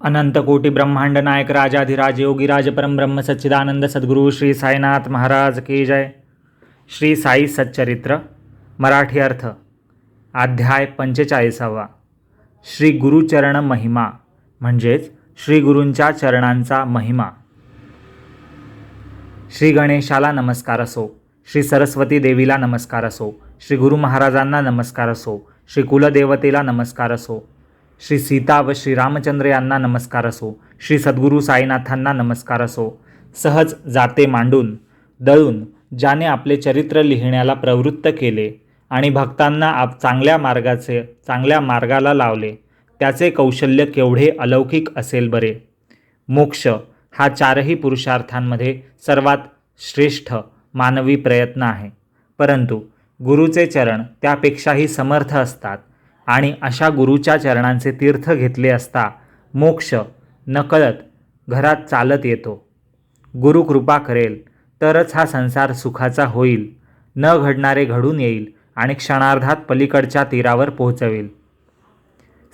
अनंत कोटि ब्रह्मांड नायक राजाधिराज योगीराज परम ब्रह्म सच्चिदानंद सद्गुरु श्री साईनाथ महाराज की जय। श्री साई सच्चरित्र मराठी अर्थ अध्याय 45वा श्री गुरुचरण महिमा म्हणजेच श्री गुरूंच्या चरणांचा महिमा। श्री गणेशाला नमस्कार असो, श्री सरस्वती देवीला नमस्कार असो, श्री गुरु महाराजांना नमस्कार असो, श्री कुलदेवतेला नमस्कार असो, श्री सीता व श्री रामचंद्र यांना नमस्कार असो, श्री सद्गुरू साईनाथांना नमस्कार असो। सहज जाते मांडून दळून ज्याने आपले चरित्र लिहिण्याला प्रवृत्त केले आणि भक्तांना चांगल्या मार्गाला लावले, त्याचे कौशल्य केवढे अलौकिक असेल बरे। मोक्ष हा चारही पुरुषार्थांमध्ये सर्वात श्रेष्ठ मानवी प्रयत्न आहे, परंतु गुरुचे चरण त्यापेक्षाही समर्थ असतात आणि अशा गुरुच्या चरणांचे तीर्थ घेतले असता मोक्ष नकळत घरात चालत येतो। गुरु कृपा करेल तरच हा संसार सुखाचा होईल, न घडणारे घडून येईल आणि क्षणार्धात पलीकडच्या तीरावर पोहोचवेल।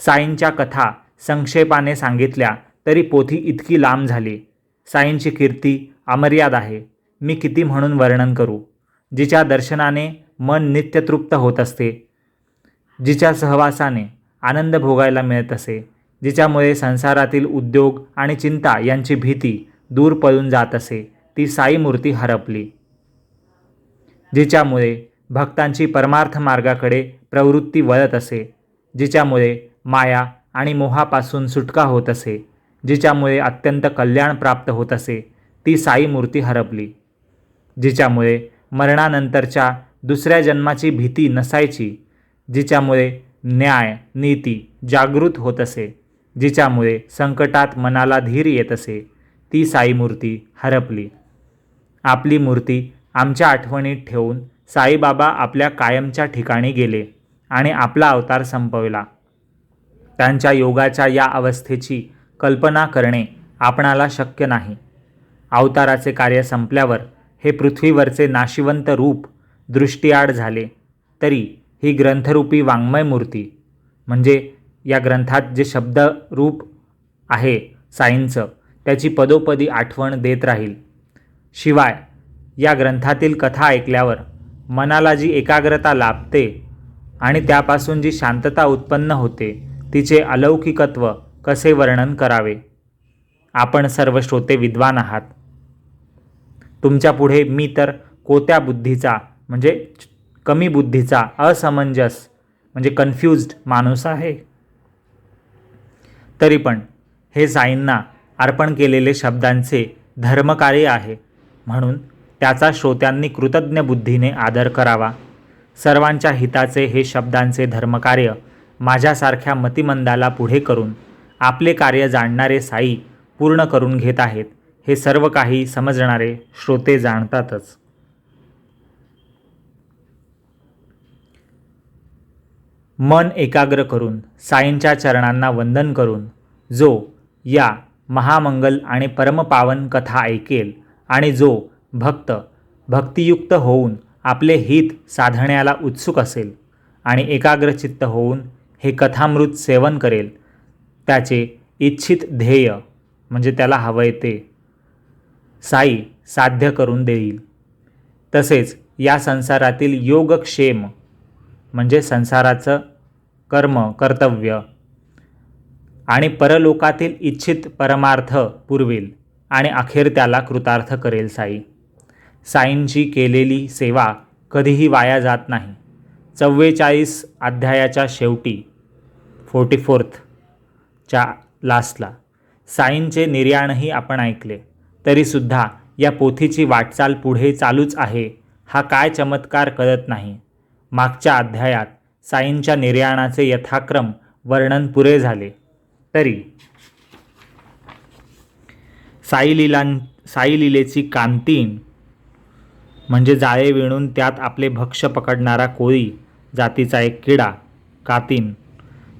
साईंच्या कथा संक्षेपाने सांगितल्या तरी पोथी इतकी लांब झाली। साईंची कीर्ती अमर्याद आहे, मी किती म्हणून वर्णन करू। जिच्या दर्शनाने मन नित्यतृप्त होत असते, जिच्या सहवासाने आनंद भोगायला मिळत असे, जिच्यामुळे संसारातील उद्योग आणि चिंता यांची भीती दूर पळून जात असे, ती साई मूर्ती हरपली। जिच्यामुळे भक्तांची परमार्थ मार्गाकडे प्रवृत्ती वळत असे, जिच्यामुळे माया आणि मोहापासून सुटका होत असे, जिच्यामुळे अत्यंत कल्याण प्राप्त होत असे, ती साई मूर्ती हरपली। जिच्यामुळे मरणानंतरच्या दुसऱ्या जन्माची भीती नसायची, जिच्यामुळे न्याय नीती जागृत होत असे, जिच्यामुळे संकटात मनाला धीर येत असे, ती साई मूर्ती हरपली। आपली मूर्ती आमच्या आठवणीत ठेवून साईबाबा आपल्या कायमच्या ठिकाणी गेले आणि आपला अवतार संपवला। त्यांच्या योगाच्या या अवस्थेची कल्पना करणे आपणाला शक्य नाही। अवताराचे कार्य संपल्यावर हे पृथ्वीवरचे नाशिवंत रूप दृष्टीआड झाले, तरी ही ग्रंथरूपी वाङ्मय मूर्ती म्हणजे या ग्रंथात जे शब्दरूप आहे साईंचं, त्याची पदोपदी आठवण देत राहील। शिवाय या ग्रंथातील कथा ऐकल्यावर मनाला जी एकाग्रता लाभते आणि त्यापासून जी शांतता उत्पन्न होते, तिचे अलौकिकत्व कसे वर्णन करावे। आपण सर्व श्रोते विद्वान आहात, तुमच्या पुढे मी तर कोत्या बुद्धीचा म्हणजे कमी बुद्धीचा असमंजस म्हणजे कन्फ्युज्ड माणूस आहे। तरी पण हे साईंना अर्पण केलेले शब्दांचे धर्मकार्य आहे, म्हणून त्याचा श्रोत्यांनी कृतज्ञ बुद्धीने आदर करावा। सर्वांच्या हिताचे हे शब्दांचे धर्मकार्य माझ्यासारख्या मतिमंदाला पुढे करून आपले कार्य जाणणारे साई पूर्ण करून घेत आहेत, हे सर्व काही समजणारे श्रोते जाणतातच। मन एकाग्र करून साईंच्या चरणांना वंदन करून जो या महामंगल आणि परमपावन कथा ऐकेल आणि जो भक्तियुक्त होऊन आपले हित साधण्याला उत्सुक असेल आणि एकाग्रचित्त होऊन हे कथामृत सेवन करेल, त्याचे इच्छित ध्येय म्हणजे त्याला हवंय ते साई साध्य करून देईल। तसेच या संसारातील योगक्षेम म्हणजे संसाराचं कर्तव्य आणि परलोकातील इच्छित परमार्थ पुरवेल आणि अखेर त्याला कृतार्थ करेल साई। साईंची केलेली सेवा कधीही वाया जात नाही। 44 अध्यायाच्या शेवटी 44th च्या लास्टला साईंचे निर्याणही आपण ऐकले, तरीसुद्धा या पोथीची वाटचाल पुढे चालूच आहे, हा काय चमत्कार कळत नाही। मागच्या अध्यायात साईंच्या निर्याणाचे यथाक्रम वर्णन पुरे झाले, तरी साई लीलेची कांतीन म्हणजे जाळे विणून त्यात आपले भक्ष्य पकडणारा कोळी जातीचा एक किडा कातीन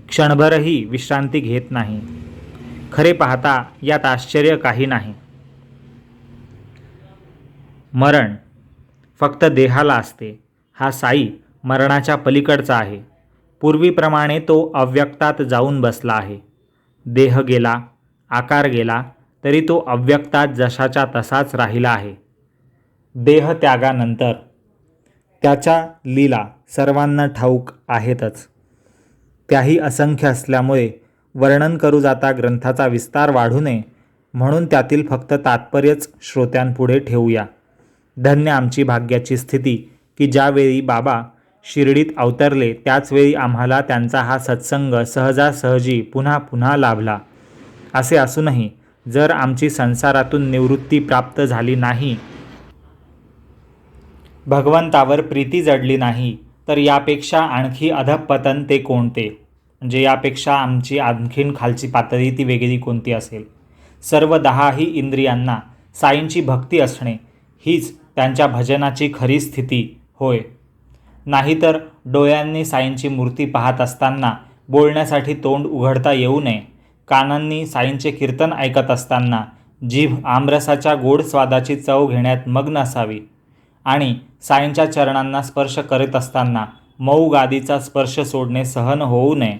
क्षणभरही विश्रांती घेत नाही। खरे पाहता यात आश्चर्य काही नाही। मरण फक्त देहाला असते, हा साई मरणाच्या पलीकडचा आहे। पूर्वीप्रमाणे तो अव्यक्तात जाऊन बसला आहे। देह गेला आकार गेला तरी तो अव्यक्तात जशाच्या तसाच राहिला आहे. देहत्यागानंतर त्याच्या लीला सर्वांना ठाऊक आहेतच. त्याही असंख्य असल्यामुळे वर्णन करू जाता ग्रंथाचा विस्तार वाढू नये म्हणून त्यातील फक्त तात्पर्यच श्रोत्यांपुढे ठेवूया. धन्य आमची भाग्याची स्थिती की ज्यावेळी बाबा शिर्डीत अवतरले त्याचवेळी आम्हाला त्यांचा हा सत्संग सहजासहजी पुन्हा पुन्हा लाभला. असे असूनही जर आमची संसारातून निवृत्ती प्राप्त झाली नाही, भगवंतावर प्रीती जडली नाही, तर यापेक्षा आणखी अधःपतन ते कोणते? म्हणजे यापेक्षा आमची आणखीन खालची पातळी ती वेगळी कोणती असेल? सर्व 10ही इंद्रियांना साईंची भक्ती असणे हीच त्यांच्या भजनाची खरी स्थिती होय. नाहीतर डोळ्यांनी साईंची मूर्ती पाहत असताना बोलण्यासाठी तोंड उघडता येऊ नये. कानांनी साईंचे कीर्तन ऐकत असताना जीभ आमरसाच्या गोड स्वादाची चव घेण्यात मग्न असावी आणि साईंच्या चरणांना स्पर्श करीत असताना मऊ गादीचा स्पर्श सोडणे सहन होऊ नये.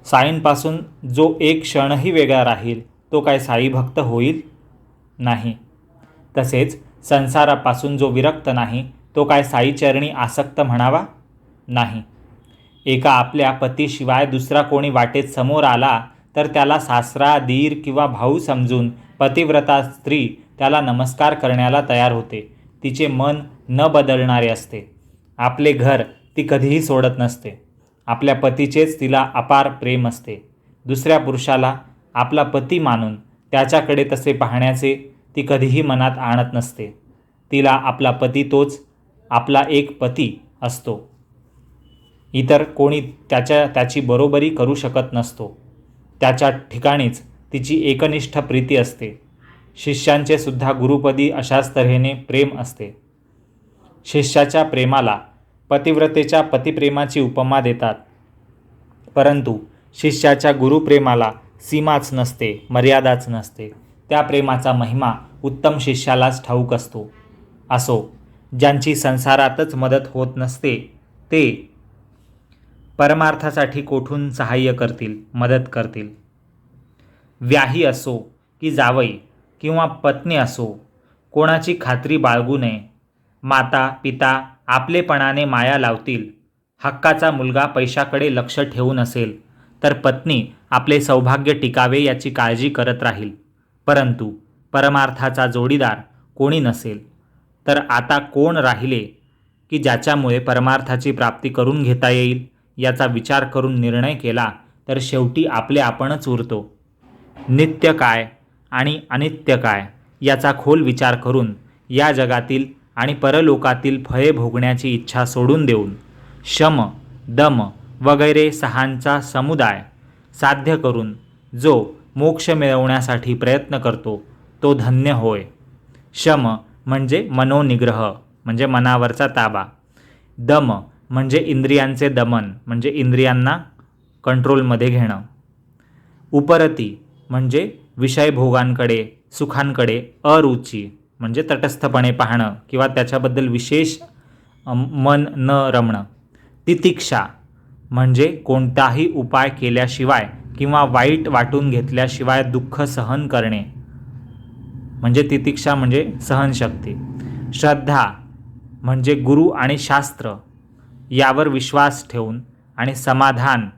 साईंपासून जो एक क्षणही वेगळा राहील तो काय साई भक्त होईल? नाही. तसेच संसारापासून जो विरक्त नाही तो काय साईचरणी आसक्त म्हणावा? नाही. एका आपल्या पतीशिवाय दुसरा कोणी वाटेत समोर आला तर त्याला सासरा, दीर किंवा भाऊ समजून पतिव्रता स्त्री त्याला नमस्कार करण्याला तयार होते. तिचे मन न बदलणारे असते. आपले घर ती कधीही सोडत नसते. आपल्या पतीचेच तिला अपार प्रेम असते. दुसऱ्या पुरुषाला आपला पती मानून त्याच्याकडे तसे पाहण्याचे ती कधीही मनात आणत नसते. तिला आपला पती तोच आपला एक पती असतो. इतर कोणी त्याची बरोबरी करू शकत नसतो. त्याच्या ठिकाणीच तिची एकनिष्ठ प्रीती असते. शिष्यांचे सुद्धा गुरुपदी अशाच तऱ्हेने प्रेम असते. शिष्याच्या प्रेमाला पतिव्रतेच्या पतिप्रेमाची उपमा देतात. परंतु शिष्याच्या गुरुप्रेमाला सीमाच नसते, मर्यादाच नसते. त्या प्रेमाचा महिमा उत्तम शिष्यालाच ठाऊक असतो. असो, ज्यांची संसारातच मदत होत नसते ते परमार्थासाठी कोठून सहाय्य करतील, मदत करतील? व्याही असो की जावई किंवा पत्नी असो, कोणाची खात्री बाळगू नये. माता पिता आपलेपणाने माया लावतील. हक्काचा मुलगा पैशाकडे लक्ष ठेवून असेल तर पत्नी आपले सौभाग्य टिकावे याची काळजी करत राहील. परंतु परमार्थाचा जोडीदार कोणी नसेल तर आता कोण राहिले की ज्याच्यामुळे परमार्थाची प्राप्ती करून घेता येईल याचा विचार करून निर्णय केला तर शेवटी आपले आपणच उरतो. नित्य काय आणि अनित्य काय याचा खोल विचार करून या जगातील आणि परलोकातील फळे भोगण्याची इच्छा सोडून देऊन शम, दम वगैरे सहांचा समुदाय साध्य करून जो मोक्ष मिळवण्यासाठी प्रयत्न करतो तो धन्य होय. शम म्हणजे मनोनिग्रह म्हणजे मनावरचा ताबा. दम म्हणजे इंद्रियांचे दमन म्हणजे इंद्रियांना कंट्रोलमध्ये घेणं. उपरती म्हणजे विषयभोगांकडे, सुखांकडे अरुची म्हणजे तटस्थपणे पाहणं किंवा त्याच्याबद्दल विशेष मन न रमणं. तितिक्षा म्हणजे कोणताही उपाय केल्याशिवाय किंवा वाईट वाटून घेतल्याशिवाय दुःख सहन करणे म्हणजे तितिक्षा म्हणजे सहनशक्ती. श्रद्धा म्हणजे गुरु आणि शास्त्र यावर विश्वास ठेवून आणि समाधान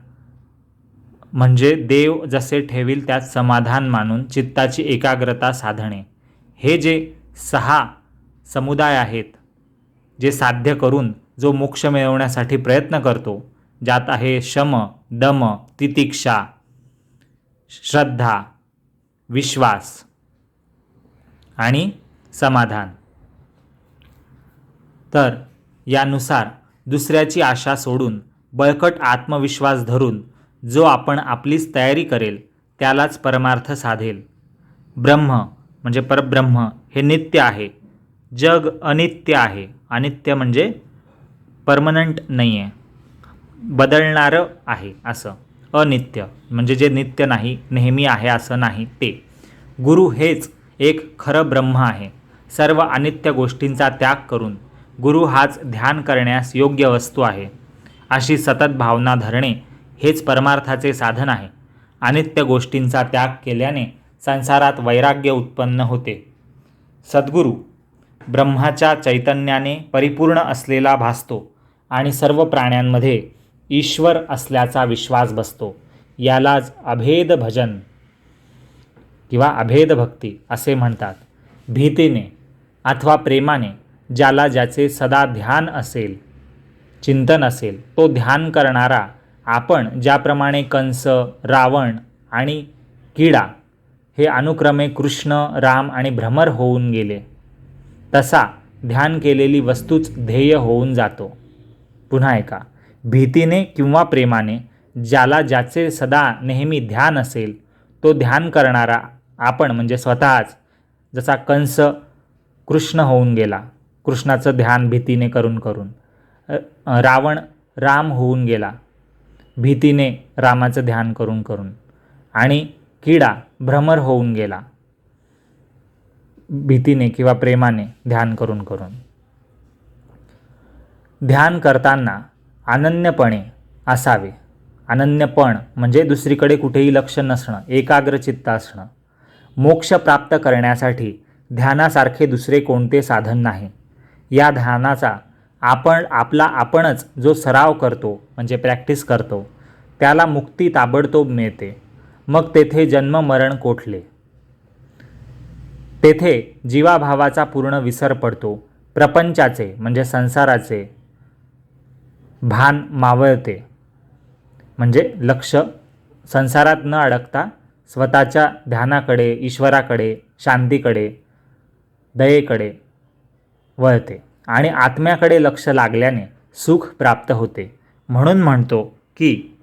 म्हणजे देव जसे ठेवील त्यात समाधान मानून चित्ताची एकाग्रता साधणे. हे जे 6 समुदाय आहेत जे साध्य करून जो मोक्ष मिळवण्यासाठी प्रयत्न करतो, ज्यात आहे शम, दम, तितिक्षा, श्रद्धा, विश्वास आणि समाधान. तर यानुसार दुसऱ्याची आशा सोडून बळकट आत्मविश्वास धरून जो आपण आपलीच तयारी करेल त्यालाच परमार्थ साधेल. ब्रह्म म्हणजे परब्रह्म हे नित्य आहे. जग अनित्य आहे. अनित्य म्हणजे परमनंट नाही आहे, बदलणारं आहे असं. अनित्य म्हणजे जे नित्य नाही, नेहमी आहे असं नाही ते. गुरु हेच एक खरं ब्रह्म आहे. सर्व अनित्य गोष्टींचा त्याग करून गुरु हाच ध्यान करण्यास योग्य वस्तू आहे अशी सतत भावना धरणे हेच परमार्थाचे साधन आहे. अनित्य गोष्टींचा त्याग केल्याने संसारात वैराग्य उत्पन्न होते. सद्गुरू ब्रह्माच्या चैतन्याने परिपूर्ण असलेला भासतो आणि सर्व प्राण्यांमध्ये ईश्वर असल्याचा विश्वास बसतो. यालाच अभेद भजन किंवा अभेद भक्ती असे म्हणतात. भीतीने अथवा प्रेमाने ज्याला ज्याचे सदा ध्यान असेल, चिंतन असेल, तो ध्यान करणारा आपण ज्याप्रमाणे कंस, रावण आणि किडा हे अनुक्रमे कृष्ण, राम आणि भ्रमर होऊन गेले, तसा ध्यान केलेली वस्तूच ध्येय होऊन जातो. पुन्हा एका, भीतीने किंवा प्रेमाने ज्याला ज्याचे सदा नेहमी ध्यान असेल, तो ध्यान करणारा आपण म्हणजे स्वतःच, जसा कंस कृष्ण होऊन गेला, कृष्णाचं ध्यान भीतीने करून करून, रावण राम होऊन गेला भीतीने रामाचं ध्यान करून करून, आणि किडा भ्रमर होऊन गेला भीतीने किंवा प्रेमाने ध्यान करून करून. ध्यान करताना अनन्यपणे असावे. अनन्यपण म्हणजे दुसरीकडे कुठेही लक्ष नसणं, एकाग्रचित्त असणं. मोक्ष प्राप्त करण्यासाठी ध्यानासारखे दुसरे कोणते साधन नाही. या ध्यानाचा आपणच जो सराव करतो म्हणजे प्रॅक्टिस करतो, त्याला मुक्ती ताबडतोब मिळते. मग तेथे जन्म मरण कोठले. तेथे जीवाभावाचा पूर्ण विसर पडतो. प्रपंचाचे म्हणजे संसाराचे भान मावळते. म्हणजे लक्ष संसारात न अडकता स्वतःच्या ध्यानाकडे, ईश्वराकडे, शांतीकडे, दयेकडे वळते आणि आत्म्याकडे लक्ष लागल्याने सुख प्राप्त होते. म्हणून म्हणतो की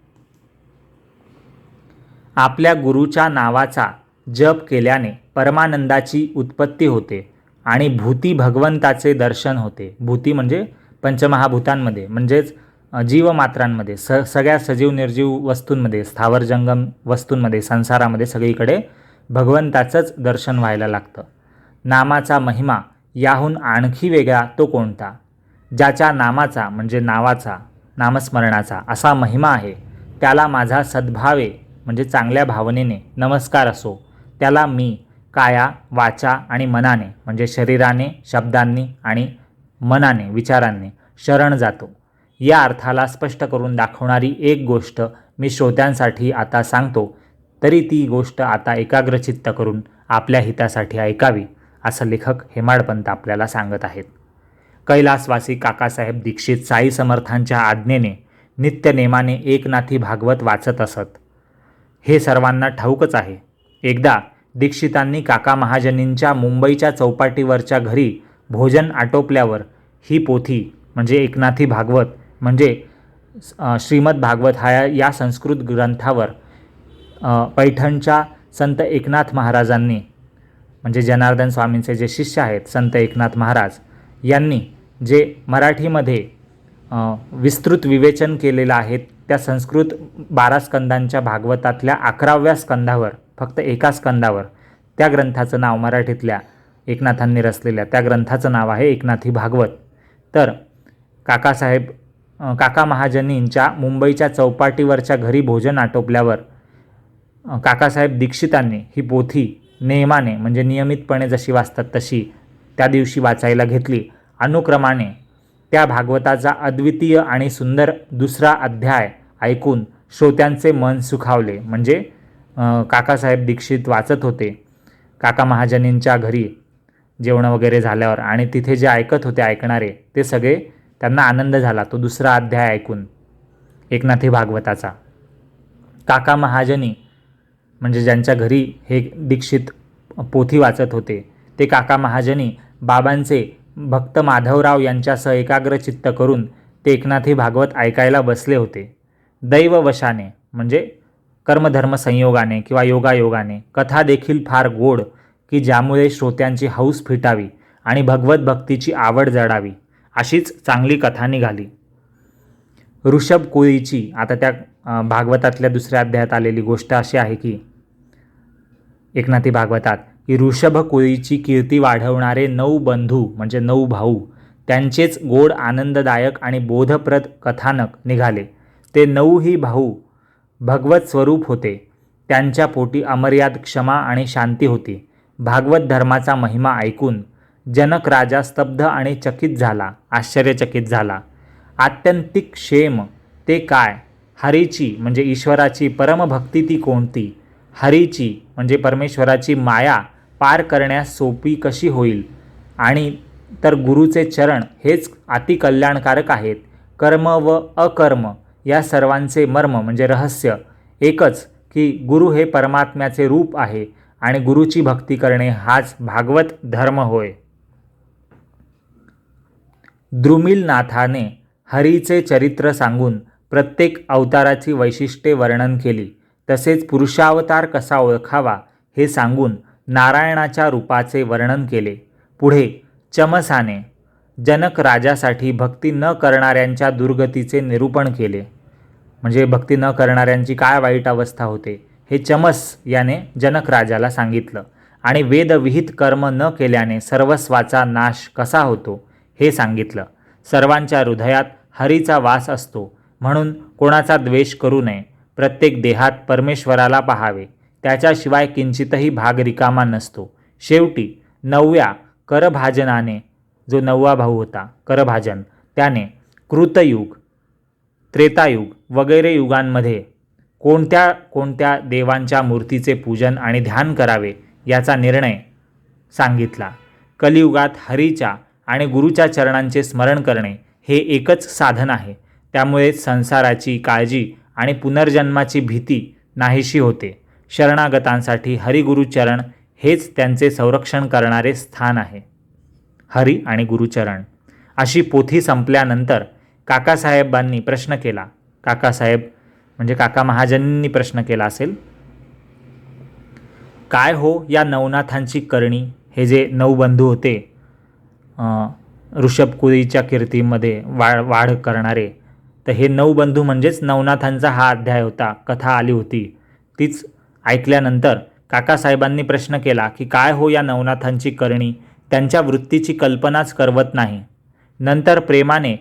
आपल्या गुरुच्या नावाचा जप केल्याने परमानंदाची उत्पत्ती होते आणि भूती भगवंताचे दर्शन होते. भूती म्हणजे पंचमहाभूतांमध्ये म्हणजेच जीवमात्रांमध्ये, सगळ्या सजीव निर्जीव वस्तूंमध्ये, स्थावर जंगम वस्तूंमध्ये, संसारामध्ये सगळीकडे भगवंताचंच दर्शन व्हायला लागतं. नामाचा महिमा याहून आणखी वेगळा तो कोणता. ज्याच्या नामाचा म्हणजे नावाचा, नामस्मरणाचा असा महिमा आहे, त्याला माझा सद्भावे म्हणजे चांगल्या भावनेने नमस्कार असो. त्याला मी काया, वाचा आणि मनाने म्हणजे शरीराने, शब्दांनी आणि मनाने, विचारांनी शरण जातो. या अर्थाला स्पष्ट करून दाखवणारी एक गोष्ट मी श्रोत्यांसाठी आता सांगतो, तरी ती गोष्ट आता एकाग्रचित्त करून आपल्या हितासाठी ऐकावी, असं लेखक हेमाडपंत आपल्याला सांगत आहेत. कैलासवासी काकासाहेब दीक्षित साई समर्थांच्या आज्ञेने नित्यनेमाने एकनाथी भागवत वाचत असत. हे सर्वांना ठाऊकच आहे. एकदा दीक्षितांनी काका महाजनींच्या मुंबईच्या चौपाटीवरच्या घरी भोजन आटोपल्यावर ही पोथी म्हणजे एकनाथी भागवत म्हणजे श्रीमद भागवत या संस्कृत ग्रंथावर पैठणच्या संत एकनाथ महाराजांनी म्हणजे जनार्दन स्वामींचे जे शिष्य आहेत संत एकनाथ महाराज यांनी जे मराठीमध्ये विस्तृत विवेचन केलेलं आहे, त्या संस्कृत 12 स्कंदांच्या भागवतातल्या 11व्या स्कंदावर, फक्त एका स्कंदावर त्या ग्रंथाचं नाव, मराठीतल्या एकनाथांनी रचलेल्या त्या ग्रंथाचं नाव आहे एकनाथी भागवत. तर काका महाजनींच्या मुंबईच्या चौपाटीवरच्या घरी भोजन आटोपल्यावर काकासाहेब दीक्षितांनी ही पोथी नेमाने म्हणजे नियमितपणे जशी वाचतात तशी त्या दिवशी वाचायला घेतली. अनुक्रमाने त्या भागवताचा अद्वितीय आणि सुंदर दुसरा अध्याय ऐकून श्रोत्यांचे मन सुखावले. म्हणजे काकासाहेब दीक्षित वाचत होते काका महाजनींच्या घरी जेवण वगैरे झाल्यावर, आणि तिथे जे ऐकत होते ऐकणारे ते सगळे त्यांना आनंद झाला तो दुसरा अध्याय ऐकून एकनाथी भागवताचा. काका महाजनी म्हणजे ज्यांच्या घरी हे दीक्षित पोथी वाचत होते ते काका महाजनी बाबांचे भक्त माधवराव यांच्यासह एकाग्रचित्त करून ते एकनाथी भागवत ऐकायला बसले होते. दैववशाने म्हणजे कर्मधर्म संयोगाने किंवा योगायोगाने कथा देखील फार गोड की ज्यामुळे श्रोत्यांची हौस फिटावी आणि भगवत भक्तीची आवड जडावी अशीच चांगली कथा निघाली. ऋषभ कुळीची, आता त्या भागवतातल्या दुसऱ्या अध्यायात आलेली गोष्ट अशी आहे की एकनाथी भागवतात की ऋषभ कुळीची कीर्ती वाढवणारे 9 बंधू म्हणजे 9 भाऊ, त्यांचेच गोड आनंददायक आणि बोधप्रद कथानक निघाले. ते 9ही भाऊ भगवत स्वरूप होते. त्यांच्या पोटी अमर्याद क्षमा आणि शांती होती. भागवत धर्माचा महिमा ऐकून जनक राजा स्तब्ध आणि चकित झाला, आश्चर्यचकित झाला. आत्यंतिक क्षेम ते काय? हरीची म्हणजे ईश्वराची परमभक्ती ती कोणती? हरीची म्हणजे परमेश्वराची माया पार करण्यास सोपी कशी होईल? आणि तर गुरुचे चरण हेच अतिकल्याणकारक आहेत. कर्म व अकर्म या सर्वांचे मर्म म्हणजे रहस्य एकच की गुरु हे परमात्म्याचे रूप आहे आणि गुरुची भक्ती करणे हाच भागवत धर्म होय. द्रुमिलनाथाने हरीचे चरित्र सांगून प्रत्येक अवताराची वैशिष्ट्ये वर्णन केली. तसेच पुरुषावतार कसा ओळखावा हे सांगून नारायणाच्या रूपाचे वर्णन केले. पुढे चमसाने जनक राजासाठी भक्ती न करणाऱ्यांच्या दुर्गतीचे निरूपण केले. म्हणजे भक्ती न करणाऱ्यांची काय वाईट अवस्था होते हे चमस याने जनक राजाला सांगितलं. आणि वेदविहित कर्म न केल्याने सर्वस्वाचा नाश कसा होतो हे सांगितलं. सर्वांच्या हृदयात हरीचा वास असतो म्हणून कोणाचा द्वेष करू नये. प्रत्येक देहात परमेश्वराला पाहावे, त्याच्याशिवाय किंचितही भाग रिकामा नसतो. शेवटी 9व्या करभाजनाने, जो 9वा भाऊ होता करभाजन, त्याने कृतयुग, त्रेतायुग वगैरे युगांमध्ये कोणत्या कोणत्या देवांच्या मूर्तीचे पूजन आणि ध्यान करावे याचा निर्णय सांगितला. कलियुगात हरीच्या आणि गुरुच्या चरणांचे स्मरण करणे हे एकच साधन आहे. त्यामुळे संसाराची काळजी आणि पुनर्जन्माची भीती नाहीशी होते. शरणागतांसाठी हरिगुरुचरण हेच त्यांचे संरक्षण करणारे स्थान आहे. हरी आणि गुरुचरण अशी पोथी संपल्यानंतर काकासाहेबांनी प्रश्न केला. काकासाहेब म्हणजे काका महाजनींनी प्रश्न केला असेल, काय हो या नवनाथांची करणी? हे जे 9 बंधू होते ऋषभकुळीच्या कीर्तीमध्ये वाढ करणारे, तर हे 9 बंधू म्हणजेच नवनाथांचा हा अध्याय होता, कथा आली होती. तीच ऐकल्यानंतर काकासाहेबांनी प्रश्न केला की काय हो या नवनाथांची करणी? त्यांच्या वृत्तीची कल्पनाच करवत नाही. नंतर प्रेमाने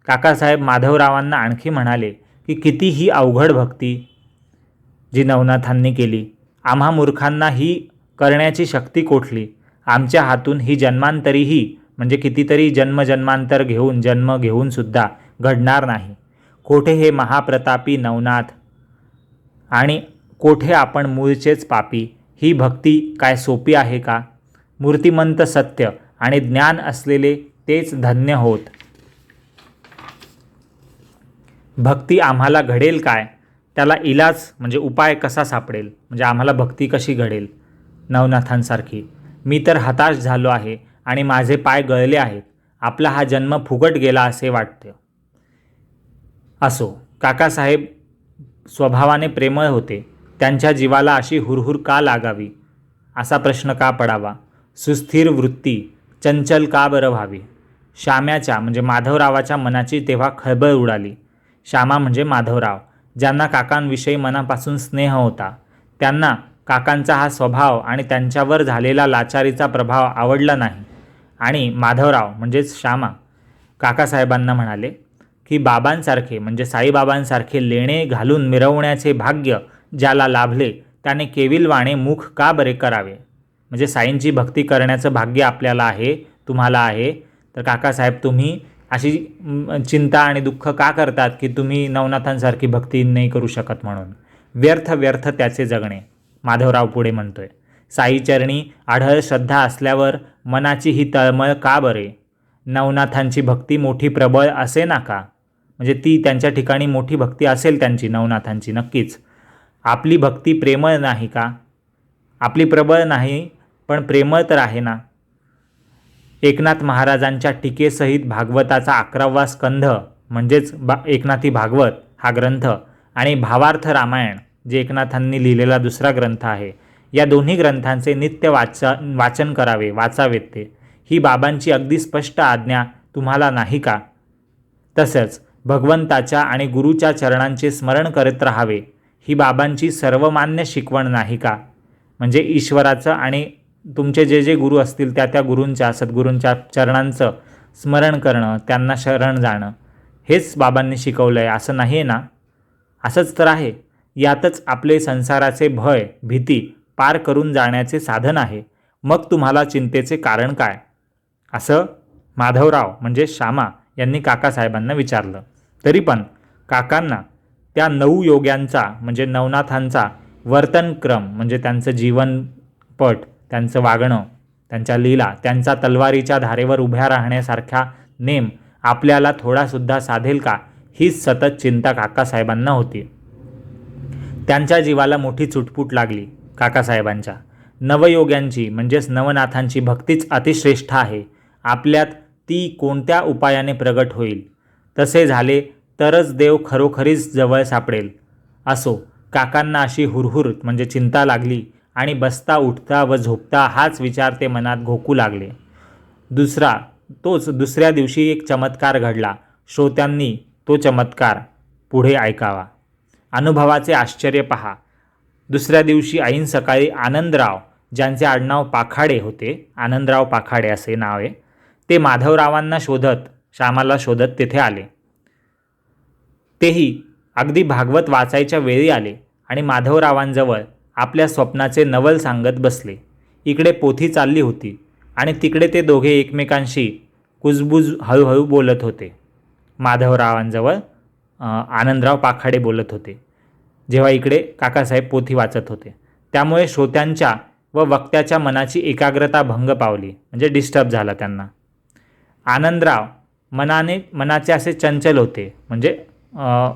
काकासाहेब माधवरावांना आणखी म्हणाले की किती ही अवघड भक्ती जी नवनाथांनी केली. आम्हा मूर्खांना ही करण्याची शक्ती कोठली? आमच्या हातून ही जन्मांतरीही म्हणजे कितीतरी जन्मजन्मांतर जन्म घेऊन सुद्धा घडणार नाही. कोठे हे महाप्रतापी नवनाथ आणि कोठे आपण मूळचेच पापी. ही भक्ती काय सोपी आहे का? मूर्तिमंत सत्य आणि ज्ञान असलेले तेच धन्य होत. भक्ती आम्हाला घडेल काय? त्याला इलाज म्हणजे उपाय कसा सापडेल? म्हणजे आम्हाला भक्ती कशी घडेल नवनाथांसारखी? मी तर हताश झालो आहे आणि माझे पाय गळले आहेत. आपला हा जन्म फुकट गेला असे वाटते. असो, काकासाहेब स्वभावाने प्रेमळ होते. त्यांच्या जीवाला अशी हुरहुर का लागावी? असा प्रश्न का पडावा? सुस्थिर वृत्ती चंचल का बरं व्हावी? श्याम्याच्या म्हणजे माधवरावाच्या मनाची तेव्हा खळबळ उडाली. श्यामा म्हणजे माधवराव, ज्यांना काकांविषयी मनापासून स्नेह होता. त्यांना काकांचा हा स्वभाव आणि त्यांच्यावर झालेला लाचारीचा प्रभाव आवडला नाही. आणि माधवराव म्हणजेच श्यामा काकासाहेबांना म्हणाले की बाबांसारखे म्हणजे साईबाबांसारखे लेणे घालून मिरवण्याचे भाग्य ज्याला लाभले त्याने केविलवाणे मुख का बरे करावे? म्हणजे साईंची भक्ती करण्याचं भाग्य आपल्याला आहे, तुम्हाला आहे, तर काकासाहेब तुम्ही अशी चिंता आणि दुःख का करतात की तुम्ही नवनाथांसारखी भक्ती नाही करू शकत म्हणून? व्यर्थ व्यर्थ त्याचे जगणे. माधवराव पुढे म्हणतोय, साईचरणी आढळ श्रद्धा असल्यावर मनाची ही तळमळ का बरे? नवनाथांची भक्ती मोठी प्रबळ असे ना का? म्हणजे ती त्यांच्या ठिकाणी मोठी भक्ती असेल त्यांची, नवनाथांची नक्कीच. आपली भक्ती प्रेमळ नाही का? आपली प्रबळ नाही पण प्रेमळ तर आहे ना. एकनाथ महाराजांच्या टीकेसहित भागवताचा 11वा स्कंध म्हणजेच एकनाथी भागवत हा ग्रंथ आणि भावार्थ रामायण जे एकनाथांनी लिहिलेला दुसरा ग्रंथ आहे, या दोन्ही ग्रंथांचे नित्य वाचन करावे, वाचावेत ते. ही बाबांची अगदी स्पष्ट आज्ञा तुम्हाला नाही का? तसंच भगवंताच्या आणि गुरुच्या चरणांचे स्मरण करत राहावे ही बाबांची सर्वमान्य शिकवण नाही का? म्हणजे ईश्वराचं आणि तुमचे जे जे गुरु असतील त्या गुरूंच्या सद्गुरूंच्या चरणांचं स्मरण करणं, त्यांना शरण जाणं हेच बाबांनी शिकवलं आहे असं नाही आहे ना? असंच तर आहे. यातच आपले संसाराचे भय भीती पार करून जाण्याचे साधन आहे. मग तुम्हाला चिंतेचे कारण काय? असं माधवराव म्हणजे श्यामा यांनी काकासाहेबांना विचारलं. तरी पण काकांना त्या 9 योग्यांचा म्हणजे नवनाथांचा वर्तनक्रम म्हणजे त्यांचं जीवनपट, त्यांचं वागणं, त्यांच्या लीला, त्यांचा तलवारीच्या धारेवर उभ्या राहण्यासारखा नेम आपल्याला थोडासुद्धा साधेल का, हीच सतत चिंता काकासाहेबांना होती. त्यांच्या जीवाला मोठी चुटपुट लागली. काकासाहेबांच्या नवयोग्यांची म्हणजेच नवनाथांची भक्तीच अतिश्रेष्ठ आहे. आपल्यात ती कोणत्या उपायाने प्रगट होईल? तसे झाले तरच देव खरोखरीच जवळ सापडेल. असो, काकांना अशी हुरहुर म्हणजे चिंता लागली आणि बसता उठता व झोपता हाच विचार ते मनात घोकू लागले. दुसऱ्या दिवशी एक चमत्कार घडला. श्रोत्यांनी तो चमत्कार पुढे ऐकावा. अनुभवाचे आश्चर्य पहा. दुसऱ्या दिवशी ऐन सकाळी आनंदराव, ज्यांचे आडनाव पाखाडे होते, आनंदराव पाखाडे असे नाव आहे, ते माधवरावांना शोधत, श्यामाला शोधत तेथे आले. तेही अगदी भागवत वाचायच्या वेळी आले आणि माधवरावांजवळ आपल्या स्वप्नाचे नवल सांगत बसले. इकडे पोथी चालली होती आणि तिकडे ते दोघे एकमेकांशी कुजबुज हळूहळू बोलत होते. माधवरावांजवळ आनंदराव पाखाडे बोलत होते, जेव्हा इकडे काकासाहेब पोथी वाचत होते. त्यामुळे श्रोत्यांच्या व वक्त्याच्या मनाची एकाग्रता भंग पावली म्हणजे डिस्टर्ब झाला त्यांना. आनंदराव मनाचे असे चंचल होते, म्हणजे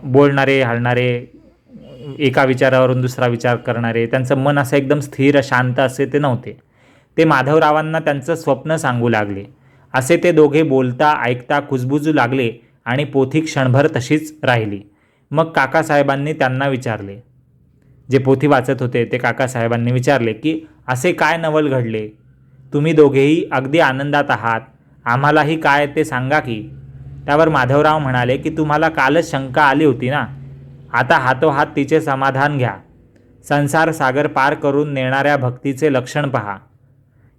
बोलणारे, हलणारे, एका विचारावरून दुसरा विचार करणारे, त्यांचं मन असं एकदम स्थिर शांत असे ते नव्हते. ते माधवरावांना त्यांचं स्वप्न सांगू लागले. असे ते दोघे बोलता ऐकता कुजबुजू लागले आणि पोथी क्षणभर तशीच राहिली. मग काकासाहेबांनी त्यांना विचारले, जे पोथी वाचत होते ते काकासाहेबांनी विचारले की असे काय नवल घडले? तुम्ही दोघेही अगदी आनंदात आहात, आम्हालाही काय ते सांगा की. त्यावर माधवराव म्हणाले की तुम्हाला कालच शंका आली होती ना, आता हातोहात तिचे समाधान घ्या. संसार सागर पार करून नेणाऱ्या भक्तीचे लक्षण पहा.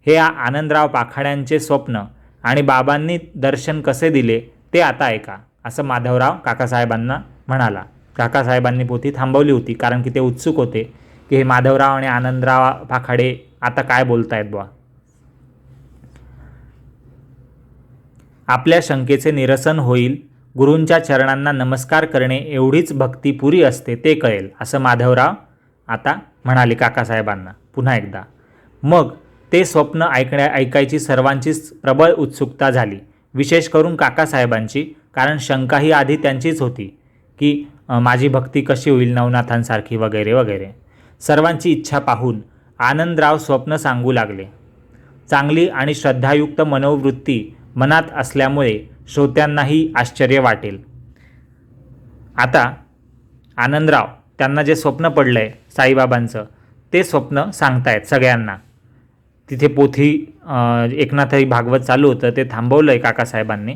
हे आनंदराव पाखाड्यांचे स्वप्न आणि बाबांनी दर्शन कसे दिले ते आता ऐका, असं माधवराव काकासाहेबांना म्हणाला. काकासाहेबांनी पोथी थांबवली होती कारण की ते उत्सुक होते की हे माधवराव आणि आनंदराव पाखाडे आता काय बोलतायत बुवा. आपल्या शंकेचे निरसन होईल, गुरूंच्या चरणांना नमस्कार करणे एवढीच भक्ती पुरी असते ते कळेल, असं माधवराव आता म्हणाले काकासाहेबांना पुन्हा एकदा. मग ते स्वप्न ऐकायची सर्वांचीच प्रबळ उत्सुकता झाली, विशेष करून काकासाहेबांची, कारण शंका ही आधी त्यांचीच होती की माझी भक्ती कशी होईल नवनाथांसारखी वगैरे वगैरे. सर्वांची इच्छा पाहून आनंदराव स्वप्न सांगू लागले. चांगली आणि श्रद्धायुक्त मनोवृत्ती मनात असल्यामुळे श्रोत्यांनाही आश्चर्य वाटेल. आता आनंदराव त्यांना जे स्वप्न पडलं आहे साईबाबांचं ते स्वप्न सांगतायत सगळ्यांना. तिथे पोथी एकनाथही भागवत चालू होतं, ते थांबवलं आहे काकासाहेबांनी